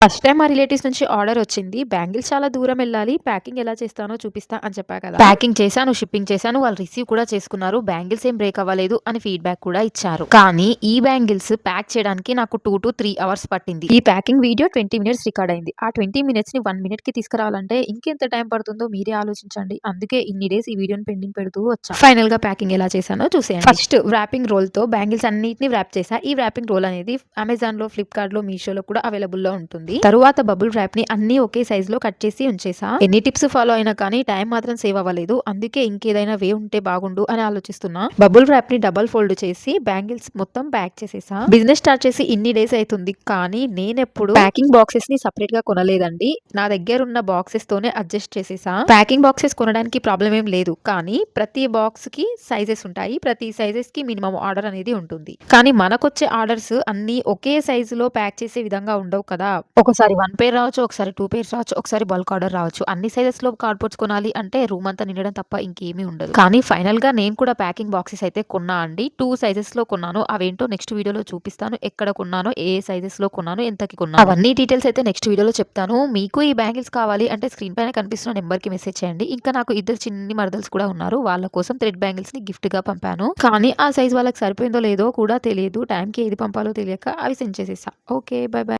First time మా relatives నుంచి order వచ్చింది. బ్యాంగిల్స్ చాలా దూరం ఎళ్ళాలి. ప్యాకింగ్ ఎలా చేస్తానో చూపిస్తా అని చెప్పా కదా! ప్యాకింగ్ చేశాను, షిప్పింగ్ చేశాను. వాళ్ళు రిసీవ్ కూడా చేసుకున్నారు. బ్యాంగిల్స్ ఏం బ్రేక్ అవ్వలేదు అని ఫీడ్‌బ్యాక్ కూడా ఇచ్చారు. కానీ ఈ బ్యాంగిల్స్ ప్యాక్ చేయడానికి నాకు 2-3 అవర్స్ పట్టింది. ఈ ప్యాకింగ్ వీడియో 20 మినిట్స్ రికార్డ్ అయింది. ఆ 20 మినిట్స్‌ని 1 మినిట్‌కి తీసుకురావాలంటే ఇంకెంత టైం పడుతుందో మీరే ఆలోచించండి. అందుకే ఇన్ని డేస్ ఈ వీడియోని పెండింగ్ పెడుతూ వచ్చా. ఫైనల్‌గా ప్యాకింగ్ ఎలా చేశానో చూసేయండి. ఫస్ట్ వ్రాపింగ్ రోల్‌తో బ్యాంగిల్స్ అన్నిటిని వ్రాప్ చేశా. ఈ వ్రాపింగ్ రోల్ అనేది అమెజాన్‌లో, ఫ్లిప్‌కార్ట్‌లో, మీషోలో కూడా అవైలబుల్‌లో ఉంటుంది. తరువాత బబుల్ ర్యాప్ ని అన్ని ఒకే సైజ్ లో కట్ చేసి ఉంచేసా. ఎన్ని టిప్స్ ఫాలో అయినా కానీ టైం మాత్రం సేవ్ అవ్వలేదు. అందుకే ఇంకేదైనా వే ఉంటే బాగుండు అని ఆలోచిస్తున్నా. బబుల్ ర్యాప్ ని డబల్ ఫోల్డ్ చేసి బ్యాంగిల్స్ మొత్తం ప్యాక్ చేసేసా. బిజినెస్ స్టార్ట్ చేసి ఇన్ని డేస్ అవుతుంది కానీ నేనెప్పుడు ప్యాకింగ్ బాక్సెస్ ని సపరేట్ గా కొనలేదండి. నా దగ్గర ఉన్న బాక్సెస్ తోనే అడ్జస్ట్ చేసేసా. ప్యాకింగ్ బాక్సెస్ కొనడానికి ప్రాబ్లం ఏం లేదు. కానీ ప్రతి బాక్స్ కి సైజెస్ ఉంటాయి. ప్రతి సైజెస్ కి మినిమం ఆర్డర్ అనేది ఉంటుంది. కానీ మనకొచ్చే ఆర్డర్స్ అన్ని ఒకే సైజు లో ప్యాక్ చేసే విధంగా ఉండవు కదా! ఒకసారి 1 పెయిర్ రావచ్చు. ఒకసారి 2 పెయిర్స్ రావచ్చు. ఒకసారి బల్క్ ఆర్డర్ రావచ్చు. అన్ని సైజెస్‌లో కార్డ్‌బోర్డ్స్ కొనాలి అంటే రూమ్ అంతా నిండడం తప్ప ఇంకేమీ ఉండదు. కానీ ఫైనల్‌గా నేను కూడా ప్యాకింగ్ బాక్సెస్ అయితే కొన్నా అండి. 2 సైజెస్‌లో కొన్నాను. అవేంటో నెక్స్ట్ వీడియోలో చూపిస్తాను. ఎక్కడ కొన్నానో, ఏ సైజెస్‌లో కొన్నానో, ఎంతకి కొన్నానో అవన్నీ డీటెయిల్స్ అయితే నెక్స్ట్ వీడియోలో చెప్తాను. మీకు ఈ బ్యాంగిల్స్ కావాలి అంటే స్క్రీన్ పైన కనిపిస్తున్న నంబర్‌కి మెసేజ్ చేయండి. ఇంకా నాకు ఇద్దరు చిన్ని మరదల్స్ కూడా ఉన్నారు. వాళ్ళ కోసం థ్రెడ్ బ్యాంగిల్స్‌ని గిఫ్ట్‌గా పంపాను. కానీ ఆ సైజ్ వాళ్ళకి సరిపోయిందో లేదో కూడా తెలియదు. టైంకి ఏది పంపాలో తెలియక అవి సెండ్ చేసేసా. ఓకే. By by.